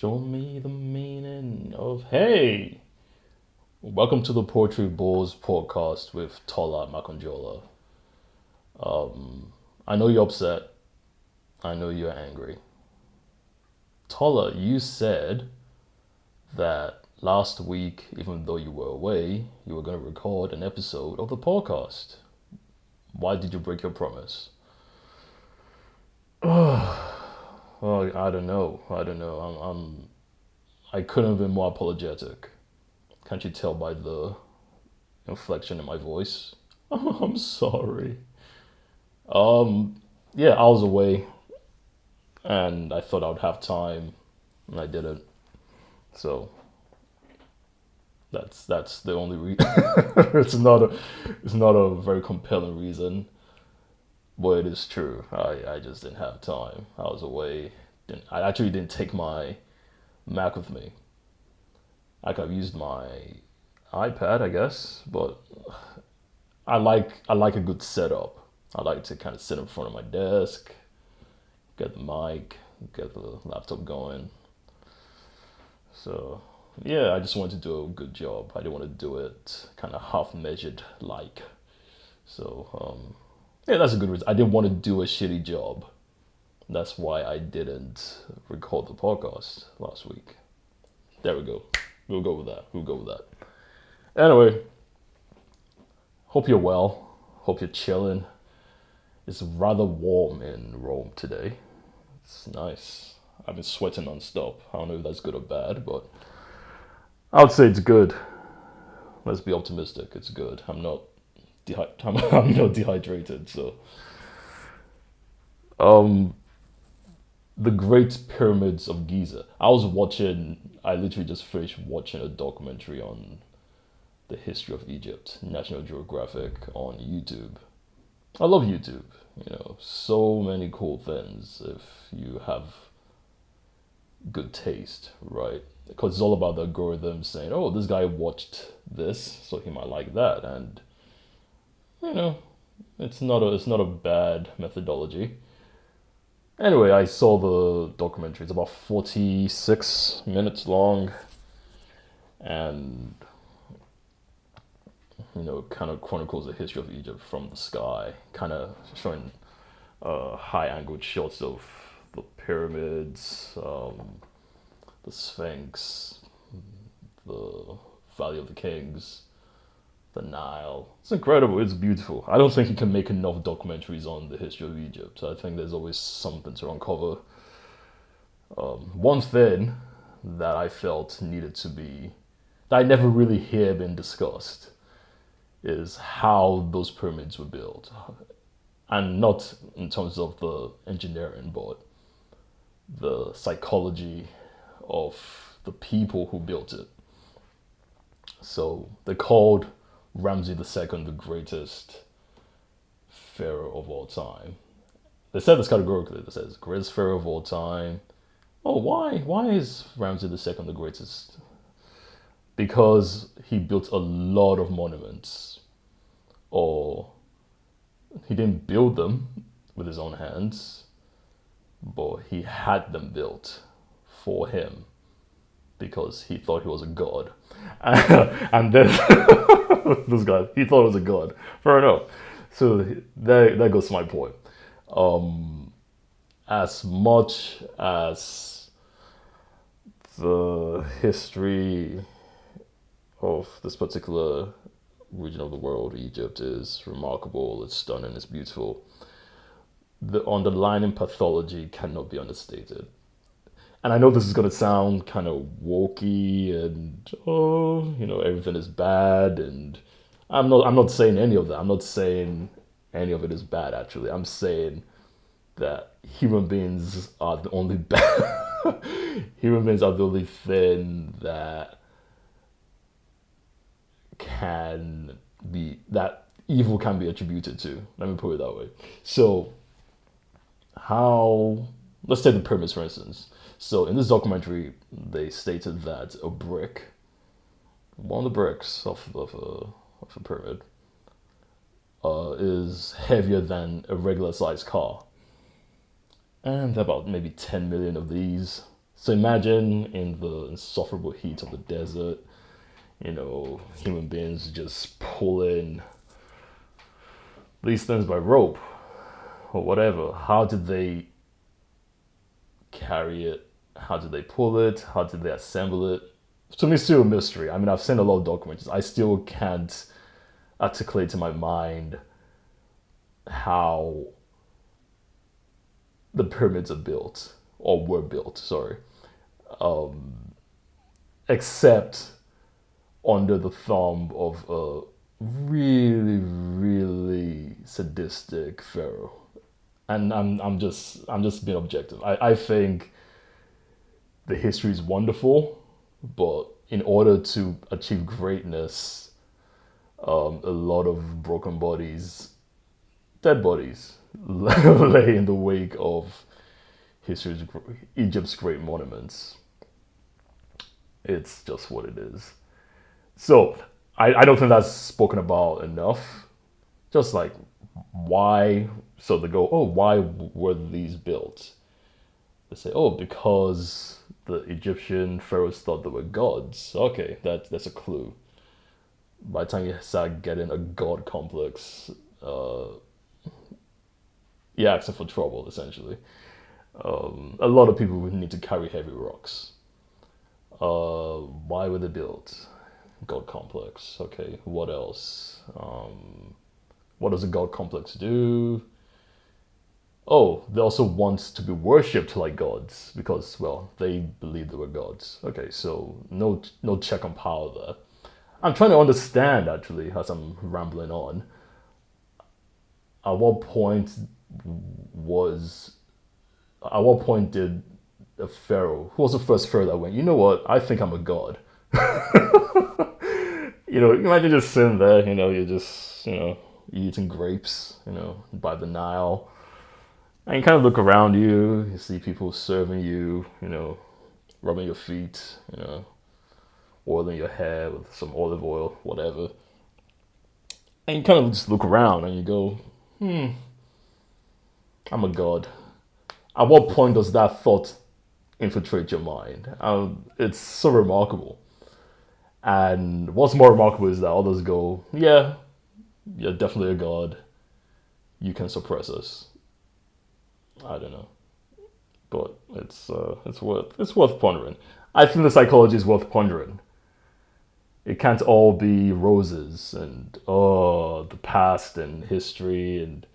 Show me the meaning of hey. Welcome to the Poetry Bulls podcast with Tola Makonjola. I know you're upset. I know you're angry. Tola, you said that last week, even though you were away, you were going to record an episode of the podcast. Why did you break your promise? Well, I don't know. I couldn't have been more apologetic. Can't you tell by the inflection in my voice? I'm sorry. Yeah, I was away, and I thought I would have time, and I didn't. So that's the only reason. it's not a very compelling reason, but it is true. I just didn't have time. I was away. I actually didn't take my Mac with me. I could have used my iPad, I guess, but I like a good setup. I like to kind of sit in front of my desk, get the mic, get the laptop going. So yeah, I just wanted to do a good job. I didn't want to do it kind of half measured like. So yeah, that's a good reason. I didn't want to do a shitty job. That's why I didn't record the podcast last week. There we go. We'll go with that. Anyway, hope you're well. Hope you're chilling. It's rather warm in Rome today. It's nice. I've been sweating non-stop. I don't know if that's good or bad, but I would say it's good. Let's be optimistic. It's good. I'm not dehydrated. So, the Great Pyramids of Giza. I literally just finished watching a documentary on the history of Egypt, National Geographic on YouTube. I love YouTube. So many cool things if you have good taste, right? Because it's all about the algorithm saying, "Oh, this guy watched this, so he might like that," and you know, it's not a bad methodology. Anyway, I saw the documentary. It's about 46 minutes long, and kind of chronicles the history of Egypt from the sky, kind of showing high-angled shots of the pyramids, the Sphinx, the Valley of the Kings, the Nile. It's incredible. It's beautiful. I don't think you can make enough documentaries on the history of Egypt. I think there's always something to uncover. One thing that I felt needed to be, that I never really hear been discussed, is how those pyramids were built. And not in terms of the engineering, but the psychology of the people who built it. So they called Ramsey II the greatest pharaoh of all time. They said this categorically. They says greatest pharaoh of all time. Oh, why? Why is Ramsey II the greatest? Because he built a lot of monuments, or he didn't build them with his own hands, but he had them built for him because he thought he was a god. And then this guy, he thought he was a god. Fair enough. So that goes to my point. As much as the history of this particular region of the world, Egypt, is remarkable, it's stunning, it's beautiful, the underlying pathology cannot be understated. And I know this is gonna sound kind of wokey and everything is bad, and I'm not saying any of that. I'm not saying any of it is bad actually. I'm saying that human beings are the only bad human beings are the only thing that evil can be attributed to. Let me put it that way. So let's take the pyramids for instance. So in this documentary, they stated that one of the bricks of a pyramid, is heavier than a regular sized car, and about maybe 10 million of these So imagine in the insufferable heat of the desert, human beings just pulling these things by rope or whatever. How did they carry it? How did they pull it? How did they assemble it? To me, it's still a mystery. I mean, I've seen a lot of documents. I still can't articulate in my mind how the pyramids are built or were built. Sorry, except under the thumb of a really, really sadistic pharaoh. And I'm just being objective. I think the history is wonderful, but in order to achieve greatness, a lot of broken bodies, dead bodies, lay in the wake of history's Egypt's great monuments. It's just what it is. So I don't think that's spoken about enough. Just like why? So they go, oh, why were these built? They say, oh, because the Egyptian pharaohs thought they were gods. Okay, that's a clue. By the time you start getting a god complex, you're asking for trouble, essentially. A lot of people would need to carry heavy rocks. Why were they built? God complex. Okay, what else? What does a god complex do? Oh, they also want to be worshipped like gods because, well, they believe they were gods. Okay, so no check on power there. I'm trying to understand actually as I'm rambling on. At what point was at what point did a pharaoh, who was the first pharaoh that went, you know what, I think I'm a god? Imagine just sitting there, you're just, eating grapes, by the Nile. And you kind of look around you, you see people serving you, rubbing your feet, oiling your hair with some olive oil, whatever. And you kind of just look around and you go, I'm a god. At what point does that thought infiltrate your mind? It's so remarkable. And what's more remarkable is that others go, yeah, you're definitely a god. You can suppress us. I don't know, but it's worth pondering. I think the psychology is worth pondering. It can't all be roses and the past and history, and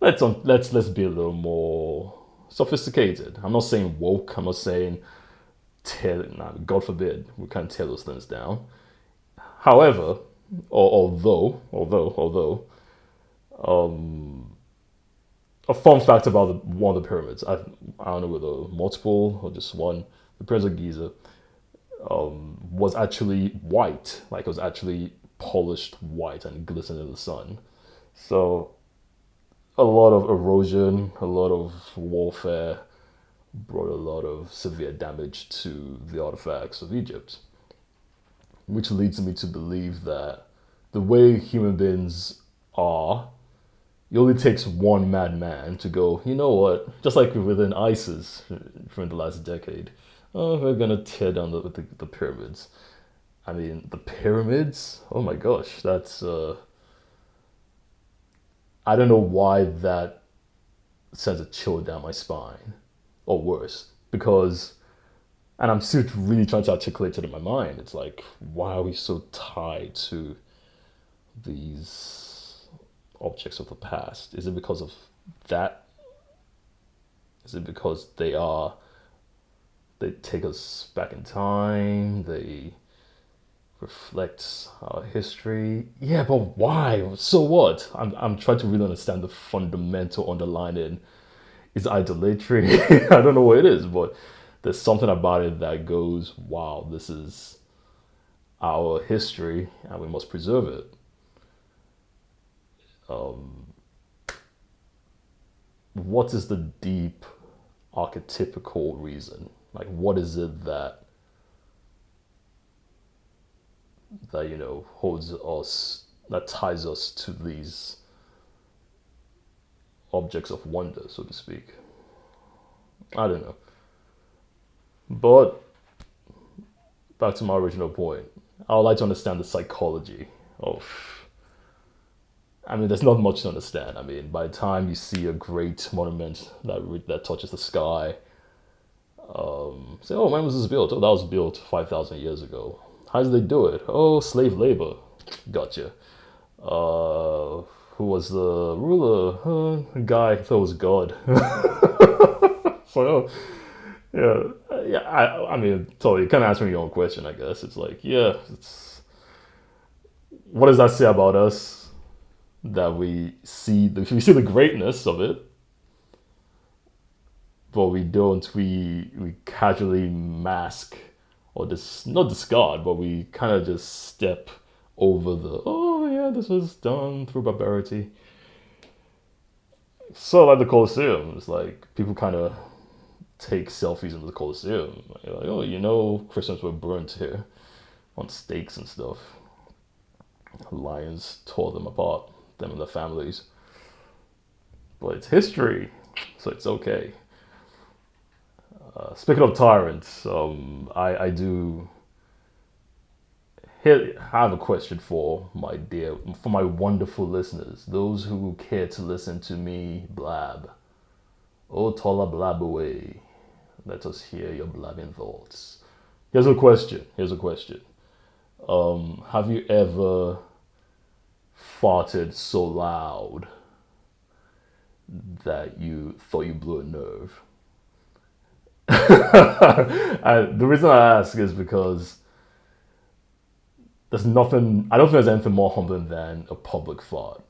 let's be a little more sophisticated. I'm not saying woke. I'm not saying God forbid we can't tear those things down. However, although, a fun fact about one of the pyramids, I don't know whether multiple or just one, the pyramids of Giza, was actually white, like it was actually polished white and glistened in the sun. So a lot of erosion, a lot of warfare brought a lot of severe damage to the artifacts of Egypt, which leads me to believe that the way human beings are, it only takes one madman to go, you know what, just like within ISIS from the last decade, oh, we're gonna tear down the pyramids. I mean, the pyramids, oh my gosh, that's, I don't know why that sends a chill down my spine, or worse, because, and I'm still really trying to articulate it in my mind, it's like, why are we so tied to these objects of the past? Is it because of that? Is it because they take us back in time? They reflect our history? Yeah, but why? So what? I'm trying to really understand the fundamental underlying. Is idolatry? I don't know what it is, but there's something about it that goes, wow, this is our history and we must preserve it. What is the deep archetypical reason? Like, what is it that holds us, that ties us to these objects of wonder, so to speak? I don't know. But back to my original point, I would like to understand the psychology of. I mean, there's not much to understand. I mean, by the time you see a great monument that touches the sky, say, "Oh, when was this built? Oh, that was built 5,000 years ago. How did they do it? Oh, slave labor. Gotcha. Who was the ruler? A guy I thought was God." So, yeah. I mean, totally. Kind of answering your own question, I guess. It's like, yeah, what does that say about us? That we see the greatness of it, but we don't. We casually mask or not discard, but we kind of just step over the, oh yeah, this was done through barbarity. So like the Colosseum, it's like people kind of take selfies in the Colosseum. Like, oh, Christians were burnt here on stakes and stuff. Lions tore them apart, them and their families. But it's history, so it's okay. Speaking of tyrants, I do have a question for my wonderful listeners, those who care to listen to me blab. Oh, Tola, blab away. Let us hear your blabbing thoughts. Here's a question. Have you ever farted so loud that you thought you blew a nerve? The reason I ask is because there's nothing. I don't think there's anything more humbling than a public fart,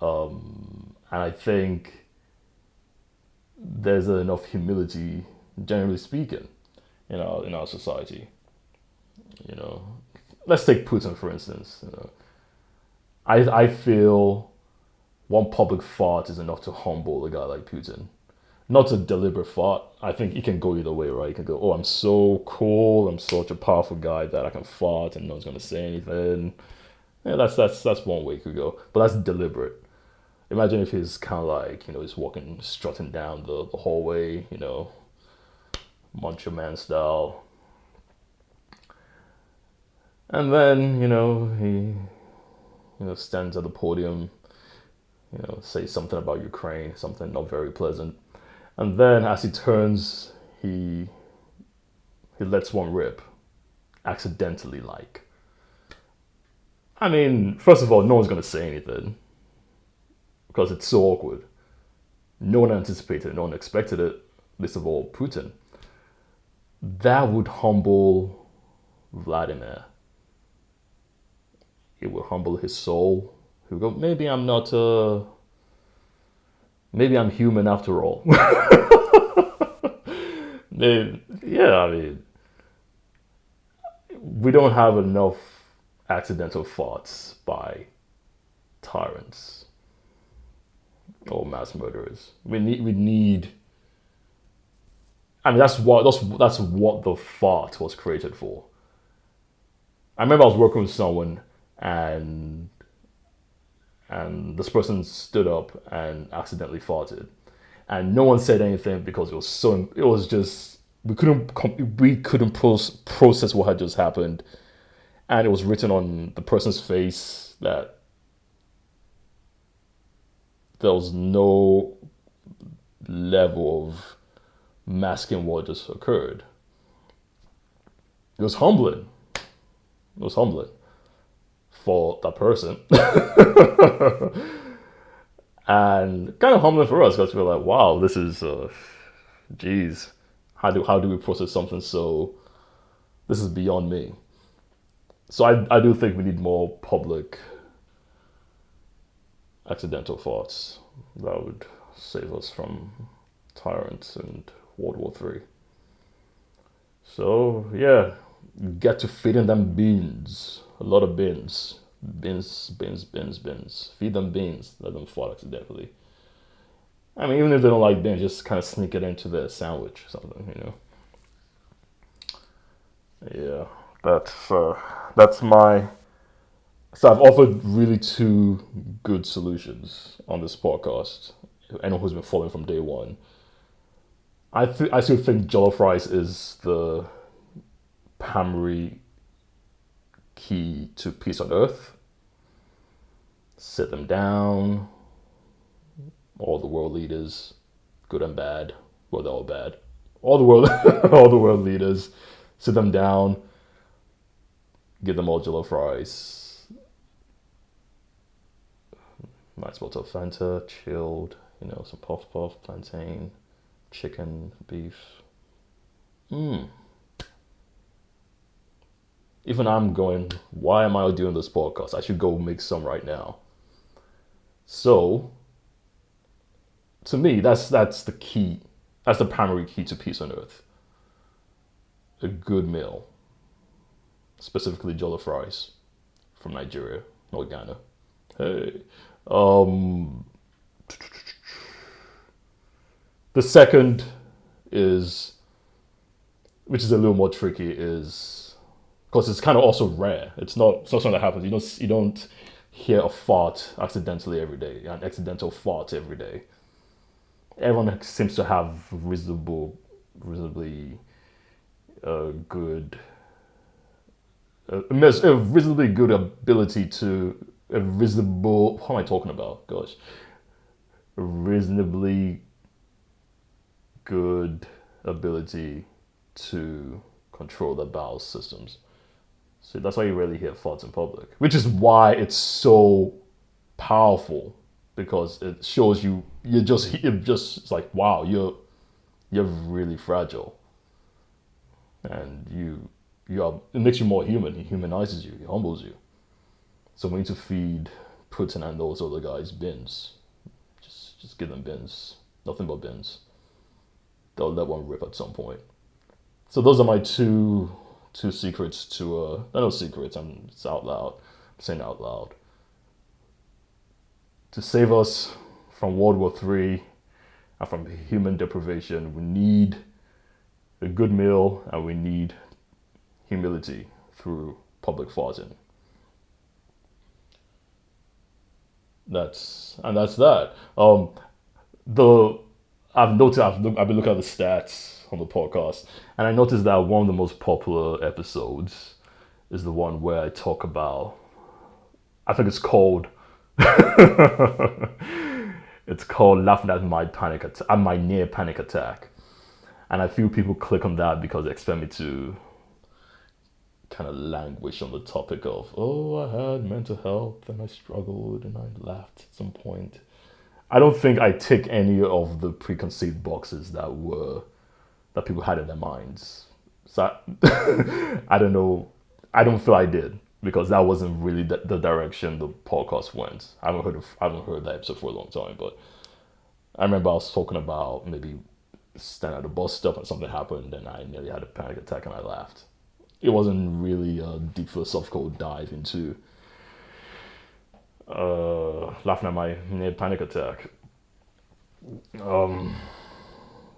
and I think there's enough humility, generally speaking, in our society. You know, let's take Putin for instance. I feel one public fart is enough to humble a guy like Putin. Not a deliberate fart. I think it can go either way, right? You can go, "Oh, I'm so cool. I'm such a powerful guy that I can fart and no one's gonna say anything." Yeah, that's one way it could go, but that's deliberate. Imagine if he's kind of like, he's walking, strutting down the hallway, Macho Man style, and then he stands at the podium, says something about Ukraine, something not very pleasant. And then as he turns, he lets one rip, accidentally like. I mean, first of all, no one's going to say anything because it's so awkward. No one anticipated it, no one expected it, least of all Putin. That would humble Vladimir. It would humble his soul. He would go, maybe I'm human after all. Yeah, I mean, we don't have enough accidental farts by tyrants or mass murderers. We need. I mean, that's what the fart was created for. I remember I was working with someone, and this person stood up and accidentally farted, and no one said anything because it was just we couldn't process what had just happened, and it was written on the person's face that there was no level of masking what just occurred. It was humbling. For that person. And kind of humbling for us because we're like, wow, this is, geez, how do we process something so, this is beyond me. So I do think we need more public accidental farts that would save us from tyrants and World War III. So yeah, get to feeding them beans. A lot of beans. Beans. Feed them beans. Let them fart accidentally. I mean, even if they don't like beans, just kind of sneak it into their sandwich or something, Yeah, that's my. So I've offered really two good solutions on this podcast. Anyone who's been following from day one, I still think jollof rice is the primary key to peace on earth. Sit them down, all the world leaders, good and bad, well, they're all bad. All the world, all the world leaders, sit them down, give them all jollof rice, nice bottle of Fanta, chilled, some puff puff, plantain, chicken, beef. Even I'm going, why am I doing this podcast? I should go make some right now. So, to me, that's the key. That's the primary key to peace on earth. A good meal, specifically jollof rice from Nigeria, not Ghana. Hey, the second is, which is a little more tricky, is because it's kind of also rare. It's not something that happens. You don't hear a fart accidentally every day, an accidental fart every day. Everyone seems to have reasonably good, a reasonably good ability to a reasonable. What am I talking about? Gosh, a reasonably good ability to control their bowel systems. So that's why you rarely hear farts in public, which is why it's so powerful, because it shows it's like, wow, you're really fragile, and it makes you more human. It humanizes you, it humbles you. So we need to feed Putin and those other guys bins. Just give them bins, nothing but bins. They'll let one rip at some point. So those are my two secrets to they're no secrets, it's out loud. I'm saying out loud. To save us from World War III and from human deprivation, we need a good meal and we need humility through public farting. That's that. I've been looking at the stats on the podcast, and I noticed that one of the most popular episodes is the one where I talk about, I think it's called it's called laughing at my near panic attack. And I feel people click on that because they expect me to kind of languish on the topic of, oh, I had mental health and I struggled and I laughed at some point. I don't think I tick any of the preconceived boxes that people had in their minds. So I don't know. I don't feel I did, because that wasn't really the direction the podcast went. I haven't heard that episode for a long time, but I remember I was talking about maybe standing at a bus stop and something happened and I nearly had a panic attack and I laughed. It wasn't really a deep philosophical dive into laughing at my near panic attack.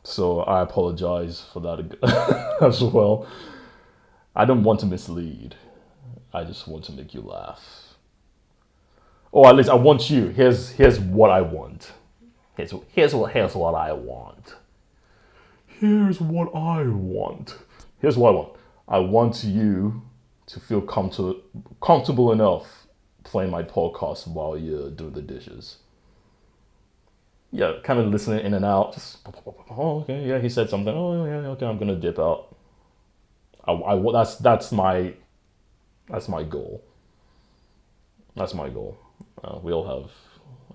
So I apologize for that as well. I don't want to mislead. I just want to make you laugh. Or at least I want you. Here's what I want. Here's what I want. Here's what I want. Here's what I want. I want you to feel comfortable enough playing my podcast while you're doing the dishes. Yeah, kind of listening in and out. Just, oh, okay, yeah, he said something. Oh, yeah, okay, I'm gonna dip out. That's my goal. That's my goal. We all have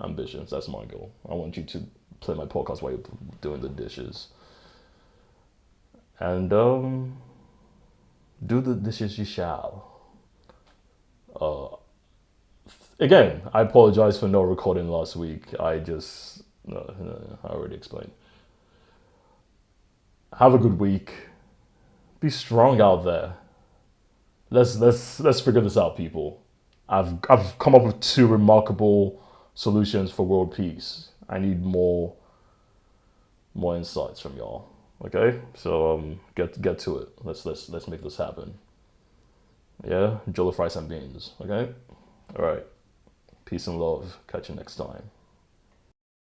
ambitions. That's my goal. I want you to play my podcast while you're doing the dishes. And do the dishes you shall. Again, I apologize for no recording last week. I already explained. Have a good week. Be strong out there. Let's figure this out, people. I've come up with 2 remarkable solutions for world peace. I need more insights from y'all. Okay, so get to it. Let's make this happen. Yeah, jollof rice and beans. Okay, all right. Peace and love. Catch you next time.